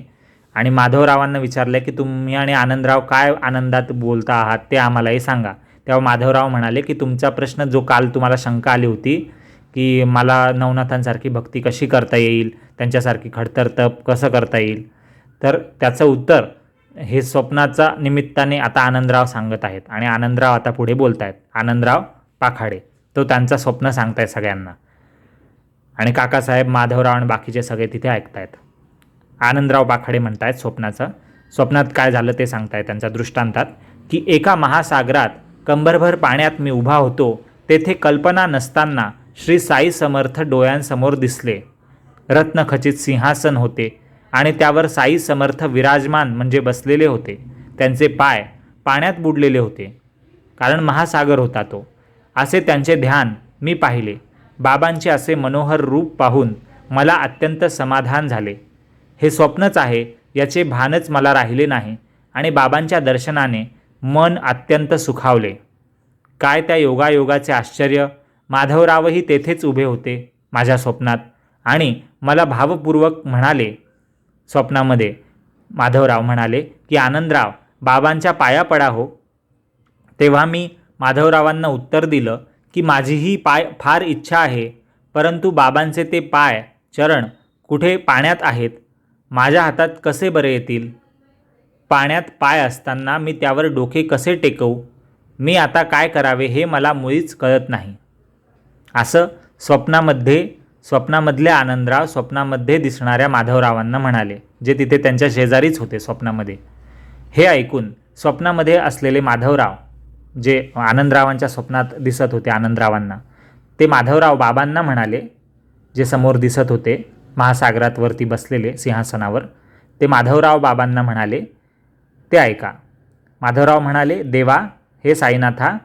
आणि माधवरावांना विचारलं की तुम्ही आणि आनंदराव काय आनंदात बोलता आहात ते आम्हालाही सांगा. तेव्हा माधवराव म्हणाले की तुमचा प्रश्न जो काल तुम्हाला शंका आली होती की मला नवनाथांसारखी भक्ती कशी करता येईल, त्यांच्यासारखी खडतर तप कसं करता येईल, तर त्याचं उत्तर हे स्वप्नाचा निमित्ताने आता आनंदराव सांगत आहेत. आणि आनंदराव आता पुढे बोलत आहेत. आनंदराव पाखाडे तो त्यांचं स्वप्न सांगतायत सगळ्यांना आणि काकासाहेब, माधवराव आणि बाकीचे सगळे तिथे ऐकतायत. आनंदराव पाखाडे म्हणतायत स्वप्नात काय झालं ते सांगतायत त्यांच्या दृष्टांतात की एका महासागरात कंबरभर पाण्यात मी उभा होतो. तेथे कल्पना नसताना श्री साई समर्थ डोळ्यांसमोर दिसले. रत्नखचित सिंहासन होते आणि त्यावर साई समर्थ विराजमान म्हणजे बसलेले होते. त्यांचे पाय पाण्यात बुडलेले होते कारण महासागर होता तो. असे त्यांचे ध्यान मी पाहिले. बाबांचे असे मनोहर रूप पाहून मला अत्यंत समाधान झाले. हे स्वप्नच आहे याचे भानच मला राहिले नाही आणि बाबांच्या दर्शनाने मन अत्यंत सुखावले. काय त्या योगायोगाचे आश्चर्य! माधवरावही तेथेच उभे होते माझ्या स्वप्नात आणि मला भावपूर्वक म्हणाले. स्वप्नामध्ये माधवराव म्हणाले की आनंदराव, बाबांच्या पाया पडा हो. तेव्हा मी माधवरावांना उत्तर दिलं की माझीही फार इच्छा आहे, परंतु बाबांचे ते पाय चरण कुठे पाण्यात आहेत, माझ्या हातात कसे बरे येतील? पाण्यात पाय असताना मी त्यावर डोके कसे टेकवू? मी आता काय करावे हे मला मुळीच कळत नाही. असं स्वप्नामधले आनंदराव स्वप्नामध्ये दिसणाऱ्या माधवरावांना म्हणाले, जे तिथे त्यांच्या शेजारीच होते स्वप्नामध्ये. हे ऐकून स्वप्नामध्ये असलेले माधवराव, जे आनंदरावांच्या स्वप्नात दिसत होते आनंदरावांना, ते माधवराव बाबांना म्हणाले, जे समोर दिसत होते महासागरात वरती बसलेले सिंहासनावर, ते माधवराव बाबांना म्हणाले, ते ऐका. माधवराव म्हणाले, देवा, हे साईनाथा,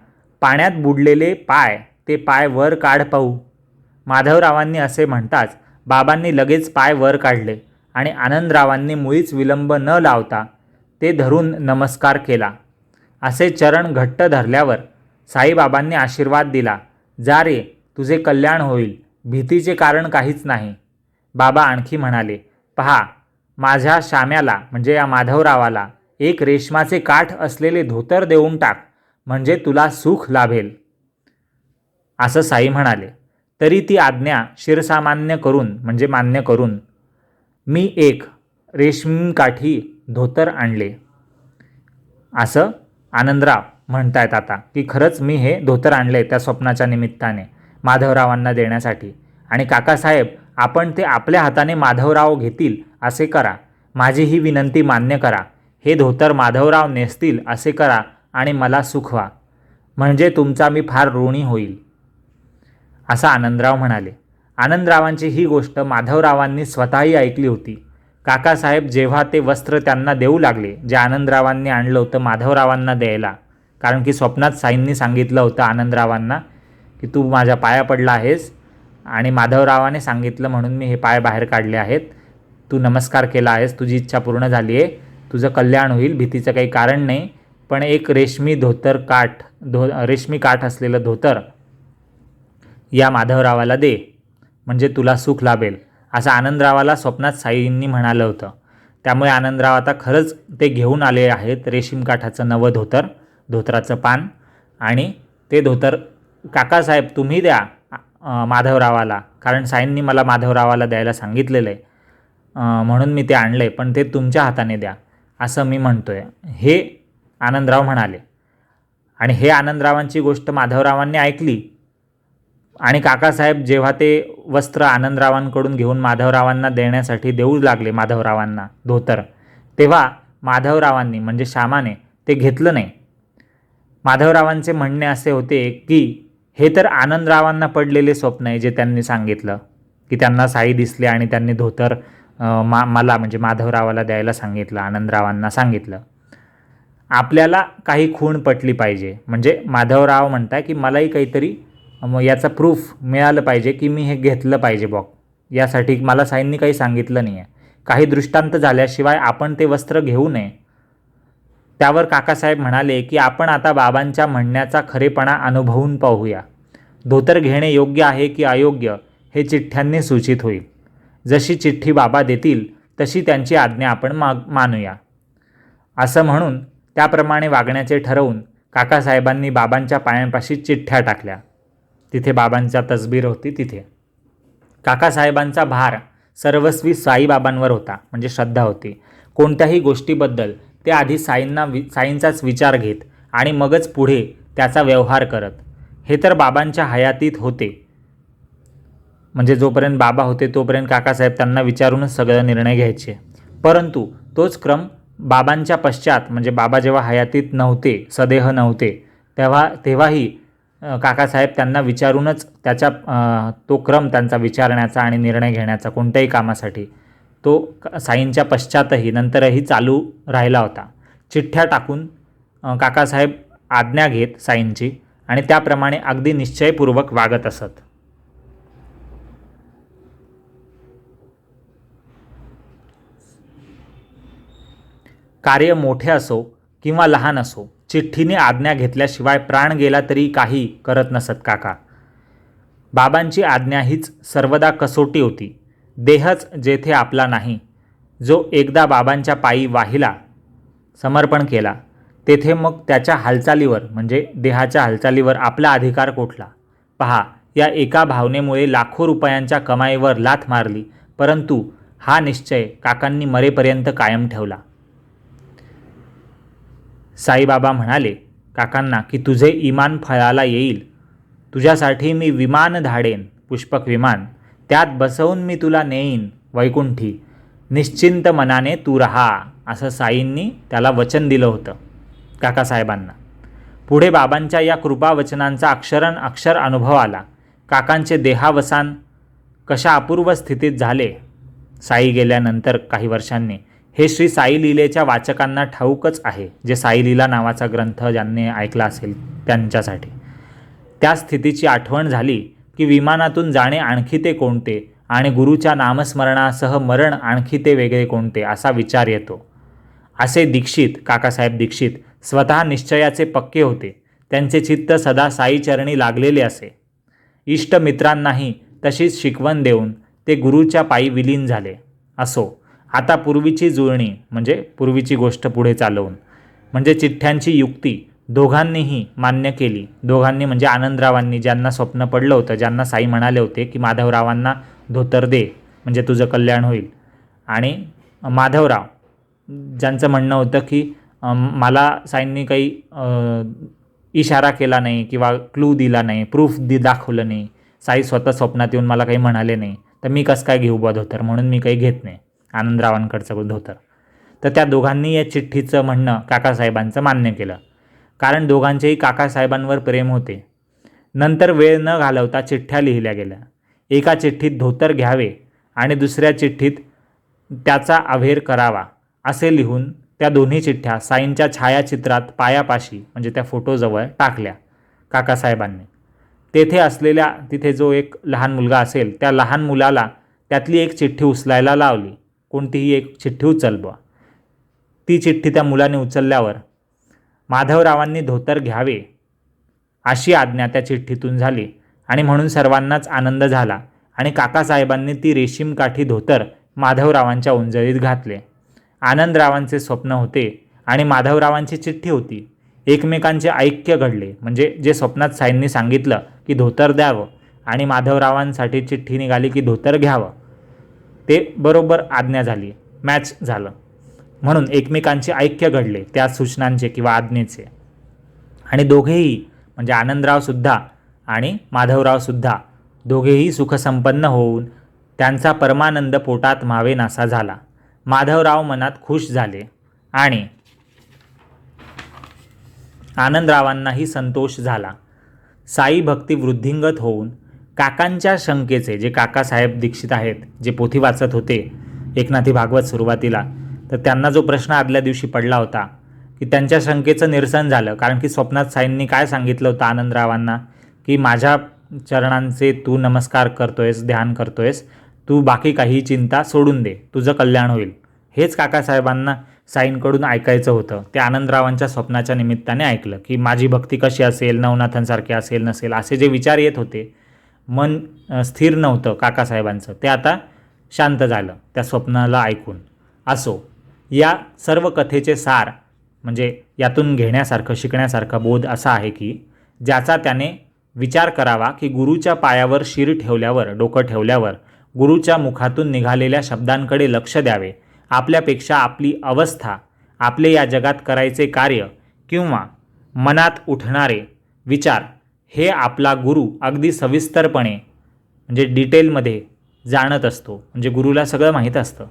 पाण्यात बुडलेले पाय, ते पाय वर काढ पाहू. माधवरावांनी असे म्हणताच बाबांनी लगेच पाय वर काढले आणि आनंदरावांनी मुळीच विलंब न लावता ते धरून नमस्कार केला. असे चरण घट्ट धरल्यावर साईबाबांनी आशीर्वाद दिला, जा रे, तुझे कल्याण होईल, भीतीचे कारण काहीच नाही. बाबा आणखी म्हणाले, पहा, माझ्या शाम्याला म्हणजे या माधवरावाला एक रेशमाचे काठ असलेले धोतर देऊन टाक, म्हणजे तुला सुख लाभेल. असं साई म्हणाले. तरी ती आज्ञा शिरसामान्य करून म्हणजे मान्य करून मी एक रेशमी धोतर आणले. असं आनंदराव म्हणतायत आता की खरंच मी हे धोतर आणले त्या स्वप्नाच्या निमित्ताने माधवरावांना देण्यासाठी. आणि काकासाहेब, आपण ते आपल्या हाताने माधवराव घेतील असे करा. माझी ही विनंती मान्य करा. हे धोतर माधवराव नेसतील असे करा आणि मला सुखवा, म्हणजे तुमचा मी फार ऋणी होईल. असं आनंदराव म्हणाले. आनंदरावांची ही गोष्ट माधवरावांनी स्वतःही ऐकली होती. काकासाहेब जेव्हा ते वस्त्र त्यांना देऊ लागले, जे आनंदरावांनी आणलं होतं माधवरावांना द्यायला, कारण की स्वप्नात साईंनी सांगितलं होतं आनंदरावांना की तू माझ्या पाया पडला आहेस, आणि माधवरावाने सांगितलं म्हणून मी हे पाय बाहेर काढले आहेत, तू नमस्कार केला आहेस, तुझी इच्छा पूर्ण झाली आहे, तुझं कल्याण होईल, भीतीचं काही कारण नाही, पण एक रेशमी काठ असलेलं धोतर या माधवरावाला दे, म्हणजे तुला सुख लाभेल, असं आनंदरावाला स्वप्नात साईंनी म्हणालं होतं. त्यामुळे आनंदराव आता खरंच ते घेऊन आले आहेत रेशीम काठाचं नवं धोतराचं पान, आणि ते धोतर काकासाहेब तुम्ही द्या माधवरावाला, कारण साईंनी मला माधवरावाला द्यायला सांगितलेलं आहे, म्हणून मी ते आणलं आहे, पण ते तुमच्या हाताने द्या असं मी म्हणतोय, हे आनंदराव म्हणाले. आणि हे आनंदरावांची गोष्ट माधवरावांनी ऐकली, आणि काकासाहेब जेव्हा ते वस्त्र आनंदरावांकडून घेऊन माधवरावांना देण्यासाठी देऊ लागले माधवरावांना धोतर, तेव्हा माधवरावांनी म्हणजे श्यामाने ते घेतलं नाही. माधवरावांचे म्हणणे असे होते की हे तर आनंदरावांना पडलेले स्वप्न आहे, जे त्यांनी सांगितलं की त्यांना साई दिसले आणि त्यांनी धोतर मला म्हणजे माधवरावाला द्यायला सांगितलं, आनंदरावांना सांगितलं. आपल्याला काही खूण पटली पाहिजे, म्हणजे माधवराव म्हणताय की मलाही काहीतरी याचा प्रूफ मिळालं पाहिजे की मी हे घेतलं पाहिजे बॉ, यासाठी मला साईंनी काही सांगितलं नाही आहे, काही दृष्टांत झाल्याशिवाय आपण ते वस्त्र घेऊ नये. त्यावर काकासाहेब म्हणाले की आपण आता बाबांच्या म्हणण्याचा खरेपणा अनुभवून पाहूया. धोतर घेणे योग्य आहे की अयोग्य हे चिठ्ठ्यांनी सूचित होईल. जशी चिठ्ठी बाबा देतील तशी त्यांची आज्ञा आपण मानूया. असं म्हणून त्याप्रमाणे वागण्याचे ठरवून काकासाहेबांनी बाबांच्या पायांपाशी चिठ्ठ्या टाकल्या. तिथे बाबांच्या तसबीर होती. तिथे काकासाहेबांचा भार सर्वस्वी साईबाबांवर होता, म्हणजे श्रद्धा होती. कोणत्याही गोष्टीबद्दल ते आधी साईंचाच विचार घेत आणि मगच पुढे त्याचा व्यवहार करत. हे तर बाबांच्या हयातीत होते, म्हणजे जोपर्यंत बाबा होते तोपर्यंत काकासाहेब त्यांना विचारूनच सगळं निर्णय घ्यायचे. परंतु तोच क्रम बाबांच्या पश्चात, म्हणजे बाबा जेव्हा हयातीत नव्हते, सदेह नव्हते, तेव्हाही काकासाहेब त्यांना विचारूनच तो क्रम त्यांचा विचारण्याचा आणि निर्णय घेण्याचा कोणत्याही कामासाठी तो साईंच्या पश्चातही नंतरही चालू राहिला होता. चिठ्ठ्या टाकून काकासाहेब आज्ञा घेत साईंची आणि त्याप्रमाणे अगदी निश्चयपूर्वक वागत असत. कार्य मोठे असो किंवा लहान असो, चिठ्ठीने आज्ञा घेतल्याशिवाय प्राण गेला तरी काही करत नसत काका. बाबांची आज्ञा हीच सर्वदा कसोटी होती. देहच जेथे आपला नाही, जो एकदा बाबांच्या पायी वाहिला, समर्पण केला, तेथे मग त्याच्या हालचालीवर म्हणजे देहाच्या हालचालीवर आपला अधिकार कोठला. पहा, या एका भावनेमुळे लाखो रुपयांच्या कमाईवर लाथ मारली, परंतु हा निश्चय काकांनी मरेपर्यंत कायम ठेवला. साईबाबा म्हणाले, काकांना की तुझे इमान फळाला येईल, तुझ्यासाठी मी विमान धाडेन, पुष्पक विमान, त्यात बसवून मी तुला नेईन वैकुंठी, निश्चिंत मनाने तू राहा, असं साईंनी त्याला वचन दिलं होतं काकासाहेबांना. पुढे बाबांच्या या कृपावचनांचा अक्षरन अक्षर अनुभव आला. काकांचे देहावसान कशा अपूर्व स्थितीत झाले साई गेल्यानंतर काही वर्षांनी, हे श्री साई लीलेच्या वाचकांना ठाऊकच आहे, जे साई लीला नावाचा ग्रंथ ज्यांनी ऐकला असेल त्यांच्यासाठी. त्या स्थितीची आठवण झाली की विमानातून जाणे आणखी ते कोणते, आणि गुरुच्या नामस्मरणासह मरण आणखी ते वेगळे कोणते, असा विचार येतो. असे दीक्षित, काकासाहेब दीक्षित स्वतः निश्चयाचे पक्के होते. त्यांचे चित्त सदा साईचरणी लागलेले असे. इष्टमित्रांनाही तशीच शिकवण देऊन ते गुरुच्या पायी विलीन झाले. असो, आता पूर्वीची जुळणी, म्हणजे पूर्वीची गोष्ट पुढे चालवून, म्हणजे चिठ्ठ्यांची युक्ती दोघांनीही मान्य केली. दोघांनी म्हणजे आनंदरावांनी, ज्यांना स्वप्न पडलं होतं, ज्यांना साई म्हणाले होते की माधवरावांना धोतर दे म्हणजे तुझं कल्याण होईल, आणि माधवराव ज्यांचं म्हणणं होतं की मला साईंनी काही इशारा केला नाही किंवा क्लू दिला नाही, प्रूफ दाखवलं नाही, साई स्वतः स्वप्नात येऊन मला काही म्हणाले नाही, तर मी कसं काय घेऊ बा धोतर, म्हणून मी काही घेत नाही आनंदरावांकडचं धोतर. तर त्या दोघांनी या चिठ्ठीचं म्हणणं काकासाहेबांचं मान्य केलं, कारण दोघांचेही काकासाहेबांवर प्रेम होते. नंतर वेळ न घालवता चिठ्ठ्या लिहिल्या गेल्या. एका चिठ्ठीत धोतर घ्यावे आणि दुसऱ्या चिठ्ठीत त्याचा अव्हेर करावा असे लिहून त्या दोन्ही चिठ्ठ्या साईंच्या छायाचित्रात पायापाशी, म्हणजे त्या फोटोजवळ टाकल्या काकासाहेबांनी. तेथे असलेल्या, तिथे जो एक लहान मुलगा असेल त्या लहान मुलाला त्यातली एक चिठ्ठी उचलायला लावली. कोणतीही एक चिठ्ठी उचल बुवा. ती चिठ्ठी त्या मुलाने उचलल्यावर माधवरावांनी धोतर घ्यावे अशी आज्ञा त्या चिठ्ठीतून झाली, आणि म्हणून सर्वांनाच आनंद झाला, आणि काकासाहेबांनी ती रेशीम काठी धोतर माधवरावांच्या उंजळीत घातले. आनंदरावांचे स्वप्न होते आणि माधवरावांची चिठ्ठी होती. एकमेकांचे ऐक्य घडले, म्हणजे जे स्वप्नात साईंनी सांगितलं की धोतर द्यावं आणि माधवरावांसाठी चिठ्ठी निघाली की धोतर घ्यावं, ते बरोबर आज्ञा झाली, मॅच झालं. म्हणून एकमेकांचे ऐक्य घडले त्या सूचनांचे किंवा आज्ञेचे, आणि दोघेही म्हणजे आनंदरावसुद्धा आणि माधवरावसुद्धा दोघेही सुखसंपन्न होऊन त्यांचा परमानंद पोटात मावेनासा झाला. माधवराव मनात खुश झाले आणि आनंदरावांनाही संतोष झाला. साई भक्ती वृद्धिंगत होऊन काकांच्या शंकेचे, जे काकासाहेब दीक्षित आहेत, जे पोथी वाचत होते एकनाथी भागवत सुरुवातीला, तर त्यांना जो प्रश्न आदल्या दिवशी पडला होता की त्यांच्या शंकेचं निरसन झालं. कारण की स्वप्नात साईंनी काय सांगितलं होतं आनंदरावांना की माझ्या चरणांचे तू नमस्कार करतोयस, ध्यान करतोयस, तू बाकी काही चिंता सोडून दे, तुझं कल्याण होईल. हेच काकासाहेबांना साईंकडून ऐकायचं होतं. ते आनंदरावांच्या स्वप्नाच्या निमित्ताने ऐकलं की माझी भक्ती कशी असेल, नवनाथांसारखी असेल नसेल, असे जे विचार येत होते, मन स्थिर नव्हतं काकासाहेबांचं, ते आता शांत झालं त्या स्वप्नाला ऐकून. असो, या सर्व कथेचे सार म्हणजे यातून घेण्यासारखं, शिकण्यासारखा बोध असा आहे की ज्याचा त्याने विचार करावा की गुरुच्या पायावर शिर ठेवल्यावर, डोकं ठेवल्यावर गुरुच्या मुखातून निघालेल्या शब्दांकडे लक्ष द्यावे. आपल्यापेक्षा आपली अवस्था, आपले या जगात करायचे कार्य किंवा मनात उठणारे विचार हे आपला गुरु अगदी सविस्तरपणे म्हणजे डिटेलमध्ये जाणत असतो. म्हणजे गुरुला सगळं माहीत असतं,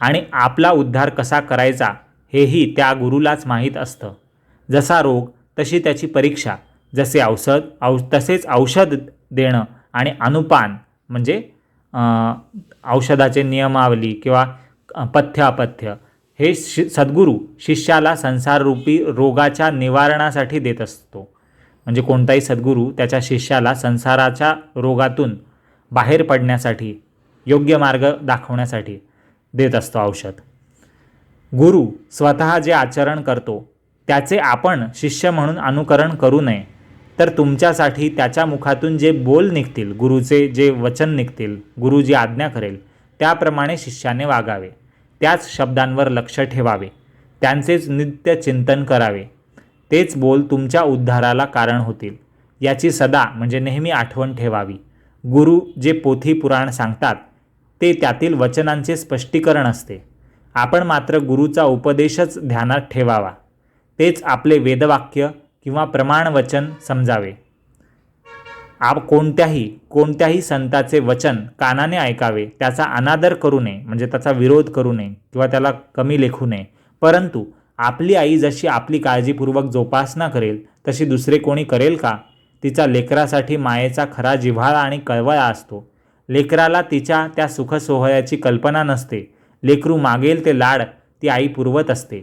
आणि आपला उद्धार कसा करायचा हेही त्या गुरुलाच माहीत असतं. जसा रोग तशी त्याची परीक्षा, जसे तसेच औषध देणं आणि अनुपान म्हणजे औषधाचे नियमावली किंवा पथ्य अपथ्य हे सद्गुरू शिष्याला संसाररूपी रोगाच्या निवारणासाठी देत असतो. म्हणजे कोणताही सद्गुरू त्याच्या शिष्याला संसाराच्या रोगातून बाहेर पडण्यासाठी, योग्य मार्ग दाखवण्यासाठी देत असतो औषध. गुरु स्वतः जे आचरण करतो त्याचे आपण शिष्य म्हणून अनुकरण करू नये, तर तुमच्यासाठी त्याच्या मुखातून जे बोल निघतील, गुरुचे जे वचन निघतील, गुरु जी आज्ञा करेल त्याप्रमाणे शिष्याने वागावे, त्याच शब्दांवर लक्ष ठेवावे, त्यांचेच नित्य चिंतन करावे. तेच बोल तुमच्या उद्धाराला कारण होतील, याची सदा म्हणजे नेहमी आठवण ठेवावी. गुरु जे पोथी पुराण सांगतात ते त्यातील वचनांचे स्पष्टीकरण असते. आपण मात्र गुरुचा उपदेशच ध्यानात ठेवावा. तेच आपले वेदवाक्य किंवा प्रमाणवचन समजावे. कोणत्याही संताचे वचन कानाने ऐकावे, त्याचा अनादर करू नये म्हणजे त्याचा विरोध करू नये किंवा त्याला कमी लेखू नये. परंतु आपली आई जशी आपली काळजीपूर्वक जोपासना करेल तशी दुसरे कोणी करेल का? तिचा लेकरासाठी मायेचा खरा जिव्हाळा आणि कळवळा असतो. लेकराला तिच्या त्या सुखसोहळ्याची कल्पना नसते. लेकरू मागेल ते लाड ती आई पुरवत असते.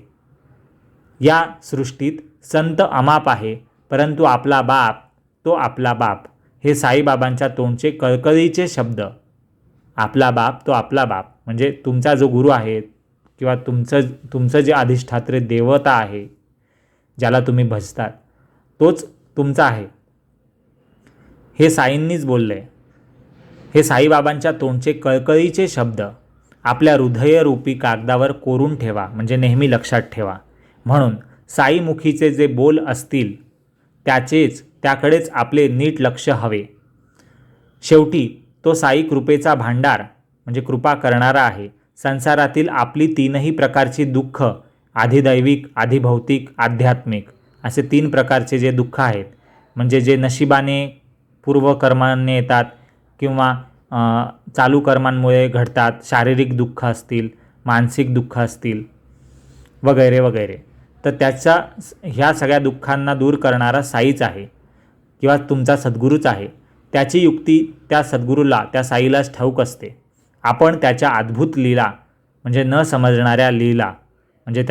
या सृष्टीत संत अमाप आहे, परंतु आपला बाप तो आपला बाप हे साईबाबांच्या तोंडचे कळकळीचे शब्द. आपला बाप तो आपला बाप म्हणजे तुमचा जो गुरु आहे किंवा तुमचं जे अधिष्ठात्री देवता आहे, ज्याला तुम्ही भजतात, तोच तुमचा आहे. हे साईंनीच बोललं आहे. हे साईबाबांच्या तोंडचे कळकळीचे शब्द आपल्या हृदयरूपी कागदावर कोरून ठेवा म्हणजे नेहमी लक्षात ठेवा. म्हणून साईमुखीचे जे बोल असतील त्याकडेच आपले नीट लक्ष हवे. शेवटी तो साई कृपेचा भांडार म्हणजे कृपा करणारा आहे. संसारातील आपली तीनही प्रकारची दुःख, आधिदैविक, आधिभौतिक, आध्यात्मिक असे 3 प्रकारचे जे दुःख आहेत म्हणजे जे नशिबाने पूर्वकर्माने येतात किंवा चालू कर्मांमुळे घडतात, शारीरिक दुःख असतील, मानसिक दुःख असतील वगैरे वगैरे, तर ह्या सगळ्या दुःखांना दूर करणारा साईच आहे किंवा तुमचा सद्गुरूच आहे. त्याची युक्ती त्या सद्गुरूला, त्या साईलाच ठाऊक असते. आपण त्याच्या अद्भुत लीला म्हणजे न समजणाऱ्या लीला म्हणजे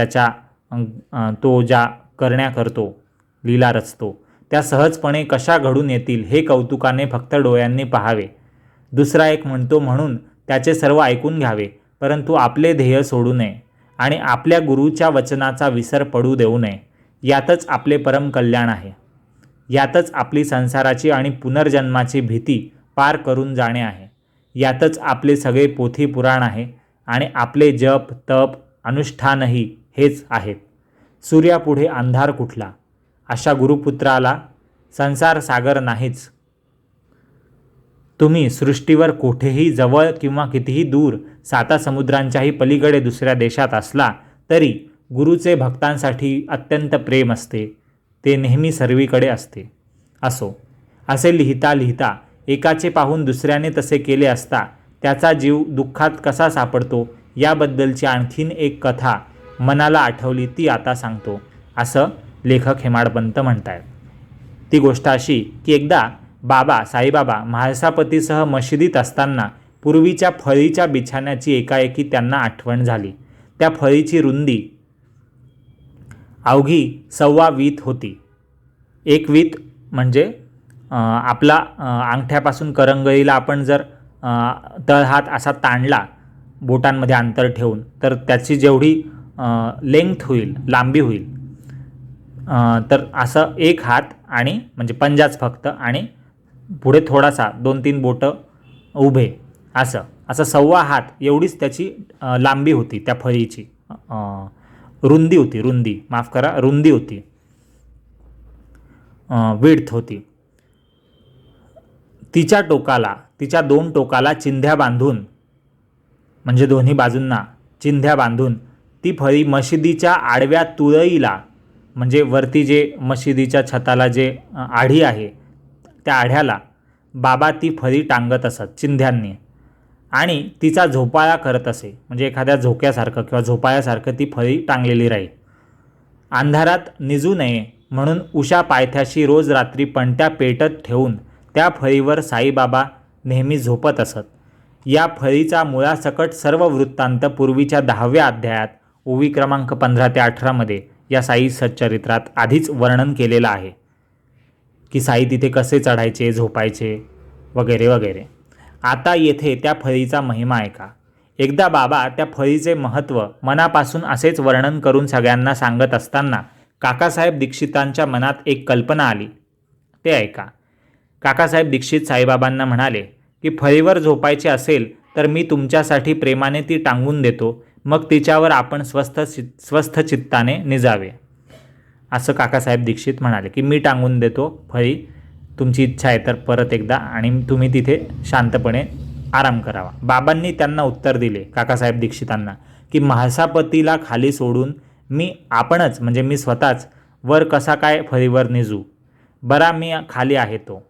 तो ज्या करण्या करतो, लीला रचतो, त्या सहजपणे कशा घडून येतील हे कौतुकाने फक्त डोळ्यांनी पाहावे. दुसरा एक म्हणतो म्हणून त्याचे सर्व ऐकून घ्यावे, परंतु आपले ध्येय सोडू नये आणि आपल्या गुरूच्या वचनाचा विसर पडू देऊ नये. यातच आपले परम कल्याण आहे. यातच आपली संसाराची आणि पुनर्जन्माची भीती पार करून जाणे आहे. यातच आपले सगळे पोथी पुराण आहे आणि आपले जप तप अनुष्ठानही हेच आहेत. सूर्यापुढे अंधार कुठला? अशा गुरुपुत्राला संसार सागर नाहीच. तुम्ही सृष्टीवर कुठेही जवळ किंवा कितीही दूर 7 समुद्रांच्याही पलीकडे दुसऱ्या देशात असला तरी गुरुचे भक्तांसाठी अत्यंत प्रेम असते. ते नेहमी सर्वीकडे असते. असे लिहिता लिहिता एकाचे पाहून दुसऱ्याने तसे केले असता त्याचा जीव दुःखात कसा सापडतो याबद्दलची आणखीन एक कथा मनाला आठवली ती आता सांगतो, असं लेखक हेमाडपंत म्हणतायत. ती गोष्ट अशी की एकदा साईबाबा म्हाळसापतीसह मशिदीत असताना पूर्वीच्या फळीच्या बिछाण्याची एकाएकी त्यांना आठवण झाली. त्या फळीची रुंदी अवघी 1.25 वीत होती. 1 वीत म्हणजे आपला अंगठ्यापासून करंगळीला आपण जर तळहात असा ताणला बोटांमध्ये अंतर ठेवून तर त्याची जेवढी लेंग्थ होईल, लांबी होईल, तर असं 1 हात आणि म्हणजे पंजाच फक्त आणि पुढे थोडासा 2-3 बोटं उभे असं 1.25 हात एवढीच त्याची लांबी होती. त्या फळीची रुंदी होती, विड्थ होती. तिच्या 2 टोकाला चिंध्या बांधून म्हणजे दोन्ही बाजूंना चिंध्या बांधून ती फळी मशिदीच्या आडव्या तुळईला म्हणजे वरती जे मशिदीच्या छताला जे आढी आहे त्या आढ्याला बाबा ती फळी टांगत असत चिंध्यांनी आणि तिचा झोपाळा करत असे. म्हणजे एखाद्या झोक्यासारखं किंवा झोपाळ्यासारखं ती फळी टांगलेली राहील. अंधारात निजू नये म्हणून उषा पायथ्याशी रोज रात्री पणत्या पेटत ठेवून त्या फळीवर साईबाबा नेहमी झोपत असत. या फळीचा मुळासकट सर्व वृत्तांत पूर्वीच्या 10व्या अध्यायात ओवी क्रमांक 15 ते 18 मध्ये या साई सच्चरित्रात आधीच वर्णन केलेलं आहे की साई तिथे कसे चढायचे, झोपायचे वगैरे वगैरे. आता येथे त्या फळीचा महिमा ऐका. एकदा बाबा त्या फळीचे महत्त्व मनापासून असेच वर्णन करून सगळ्यांना सांगत असताना काकासाहेब दीक्षितांच्या मनात एक कल्पना आली. ते ऐका. काकासाहेब दीक्षित साईबाबांना म्हणाले की फळीवर झोपायचे असेल तर मी तुमच्यासाठी प्रेमाने ती टांगून देतो, मग तिच्यावर आपण स्वस्थ चित्ताने निजावे. असं काकासाहेब दीक्षित म्हणाले की मी टांगून देतो फळी, तुमची इच्छा आहे तर परत एकदा आणि तुम्ही तिथे शांतपणे आराम करावा. बाबांनी त्यांना उत्तर दिले काकासाहेब दीक्षितांना की म्हाळसापतीला खाली सोडून मी स्वतःच वर कसा काय फळीवर निजू, बरा मी खाली आहे तो,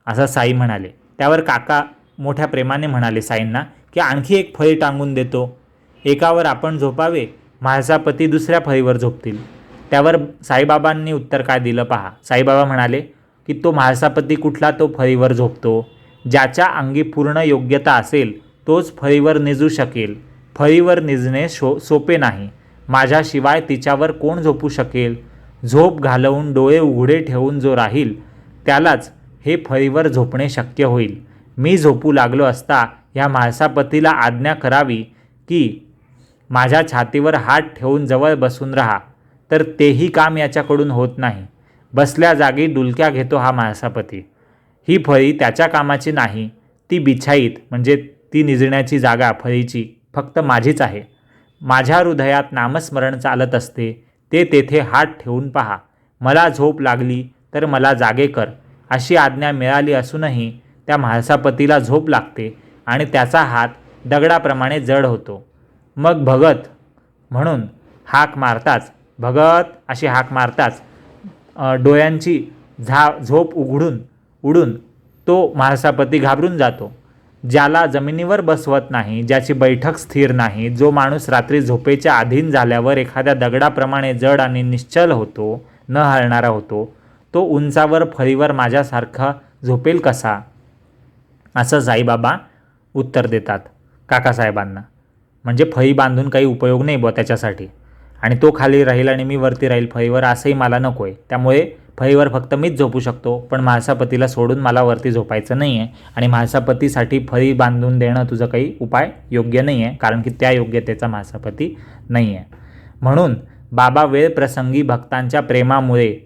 असं साई म्हणाले. त्यावर काका मोठ्या प्रेमाने म्हणाले साईंना की आणखी एक फळी टांगून देतो, एकावर आपण झोपावे, म्हाळसापती दुसऱ्या फळीवर झोपतील. त्यावर साईबाबांनी उत्तर काय दिलं पहा. साईबाबा म्हणाले की तो म्हाळसापती कुठला तो फळीवर झोपतो, ज्याच्या अंगी पूर्ण योग्यता असेल तोच फळीवर निजू शकेल. फळीवर निजणे सोपे नाही, माझ्याशिवाय तिच्यावर कोण झोपू शकेल. झोप घालवून डोळे उघडे ठेवून जो राहील त्यालाच हे फळीवर झोपणे शक्य होईल. मी झोपू लागलो असता ह्या म्हाळसापतीला आज्ञा करावी की माझ्या छातीवर हात ठेवून जवळ बसून राहा, तर तेही काम याच्याकडून होत नाही. बसल्या जागी डुलक्या घेतो हा म्हाळसापती. ही फळी त्याच्या कामाची नाही, ती बिछाईत म्हणजे ती निजण्याची जागा फळीची फक्त माझीच आहे. माझ्या हृदयात नामस्मरण चालत असते, ते तेथे हात ठेवून पहा. मला झोप लागली तर मला जागे कर, अशी आज्ञा मिळाली असूनही त्या म्हाळसापतीला झोप लागते आणि त्याचा हात दगडाप्रमाणे जड होतो. मग भगत म्हणून हाक मारताच, भगत अशी हाक मारताच डोळ्यांची झोप उडून तो म्हाळसापती घाबरून जातो. ज्याला जमिनीवर बसवत नाही, ज्याची बैठक स्थिर नाही, जो माणूस रात्री झोपेच्या अधीन झाल्यावर एखाद्या दगडाप्रमाणे जड आणि निश्चल होतो, न हलणारा होतो, तो उंचावर फळीवर माझ्यासारखा झोपेल कसा, असं साईबाबा उत्तर देतात काकासाहेबांना. म्हणजे फळी बांधून काही उपयोग नाही बुवा त्याच्यासाठी, आणि तो खाली राहील आणि मी वरती राहील फळीवर, असंही मला नको आहे. त्यामुळे फळीवर फक्त मीच झोपू शकतो, पण म्हाळसापतीला सोडून मला वरती झोपायचं नाही आहे. आणि म्हाळसापतीसाठी फळी बांधून देणं तुझं काही उपाय योग्य नाही आहे, कारण की त्या योग्यतेचा म्हाळसापती नाही आहे. म्हणून बाबा वेळ प्रसंगी भक्तांच्या प्रेमामुळे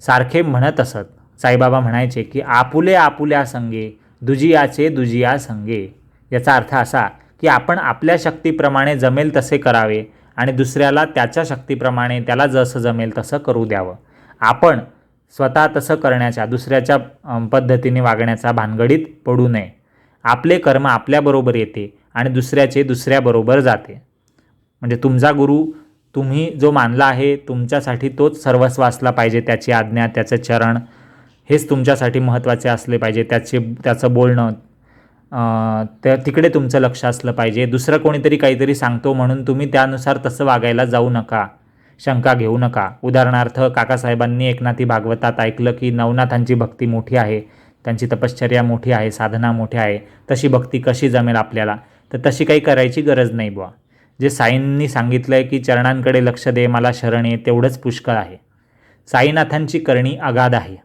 सारखे म्हणत असत. साईबाबा म्हणायचे की आपुले आपुल्या संगे, दुजियाचे दुजिया संगे. याचा अर्थ असा की आपण आपल्या शक्तीप्रमाणे जमेल तसे करावे आणि दुसऱ्याला त्याच्या शक्तीप्रमाणे त्याला जसं जमेल तसं करू द्यावं. आपण स्वतः तसं करण्याच्या, दुसऱ्याच्या पद्धतीने वागण्याचा भानगडीत पडू नये. आपले कर्म आपल्याबरोबर येते आणि दुसऱ्याचे दुसऱ्याबरोबर जाते. म्हणजे तुमचा गुरु तुम्ही जो मानला आहे, तुमच्यासाठी तोच सर्वस्व असला पाहिजे. त्याची आज्ञा, त्याचं चरण हेच तुमच्यासाठी महत्त्वाचे असले पाहिजे. त्याचं बोलणं, तिकडे तुमचं लक्ष असलं पाहिजे. दुसरं कोणीतरी काहीतरी सांगतो म्हणून तुम्ही त्यानुसार तसं वागायला जाऊ नका, शंका घेऊ नका. उदाहरणार्थ काकासाहेबांनी एकनाथी भागवतात ऐकलं की नवनाथांची भक्ती मोठी आहे, त्यांची तपश्चर्या मोठी आहे, साधना मोठी आहे, तशी भक्ती कशी जमेल आपल्याला, तर तशी काही करायची गरज नाही बुवा. जे साईंनी सांगितलं आहे की चरणांकडे लक्ष दे, मला शरण ये, तेवढंच पुष्कळ आहे. साईनाथांची करणी अगाध आहे,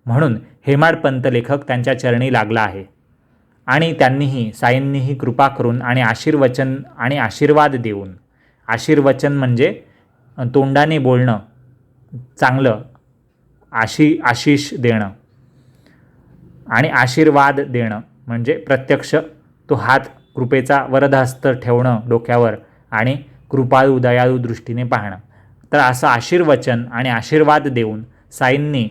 म्हणून हेमाडपंत लेखक त्यांच्या चरणी लागला आहे. आणि त्यांनीही, साईंनीही कृपा करून आणि आशीर्वचन आणि आशीर्वाद देऊन, आशीर्वचन म्हणजे तोंडाने बोलणं चांगलं, आशीष देणं, आणि आशीर्वाद देणं म्हणजे प्रत्यक्ष तो हात कृपेचा वरदहस्त ठेवणं डोक्यावर आणि कृपाळू दयाळू दृष्टीने पाहणं. तर असं आशीर्वचन आणि आशीर्वाद देऊन साईंनी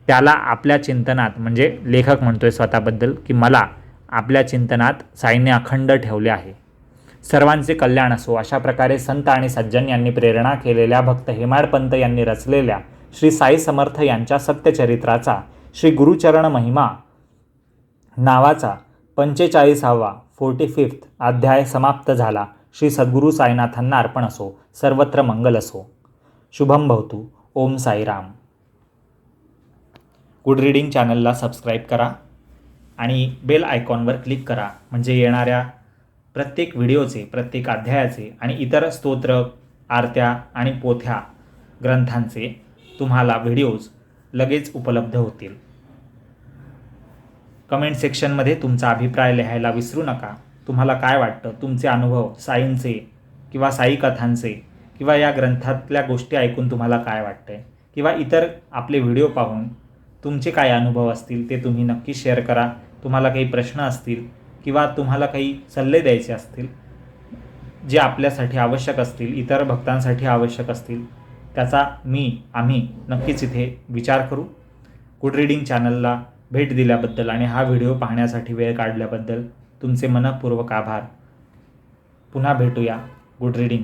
त्याला आपल्या चिंतनात, म्हणजे लेखक म्हणतोय स्वतःबद्दल की मला आपल्या चिंतनात साईंनी अखंड ठेवले आहे. सर्वांचे कल्याण असो, अशा प्रकारे संत आणि सज्जन यांनी प्रेरणा केलेल्या भक्त हेमाडपंत यांनी रचलेल्या श्री साई समर्थ यांच्या सत्यचरित्राचा श्री गुरुचरण महिमा नावाचा 45वा अध्याय समाप्त झाला. श्री सद्गुरू साईनाथांना अर्पण असो. सर्वत्र मंगल असो. शुभम भवतु. ओम साईराम. गुड रीडिंग चॅनलला सबस्क्राईब करा आणि बेल आयकॉनवर क्लिक करा, म्हणजे येणाऱ्या प्रत्येक व्हिडिओचे, प्रत्येक अध्यायाचे आणि इतर स्तोत्र, आरत्या आणि पोथ्या ग्रंथांचे तुम्हाला व्हिडिओज लगेच उपलब्ध होतील. कमेंट सेक्शनमध्ये तुमचा अभिप्राय लिहायला विसरू नका. तुम्हाला काय वाटतं, तुमचे अनुभव साईंचे किंवा साई कथांचे किंवा या ग्रंथातल्या गोष्टी ऐकून तुम्हाला काय वाटतंय, किंवा इतर आपले व्हिडिओ पाहून तुमचे काय अनुभव असतील ते तुम्ही नक्की शेअर करा. तुम्हाला काही प्रश्न असतील किंवा तुम्हाला काही सल्ले द्यायचे असतील जे आपल्यासाठी आवश्यक असतील, इतर भक्तांसाठी आवश्यक असतील, त्याचा आम्ही नक्कीच इथे विचार करू. गुड रीडिंग चॅनलला भेट दिल्याबद्दल आणि हा व्हिडिओ पाहण्यासाठी वेळ काढल्याबद्दल तुमचे मनःपूर्वक आभार. पुन्हा भेटूया. Good reading.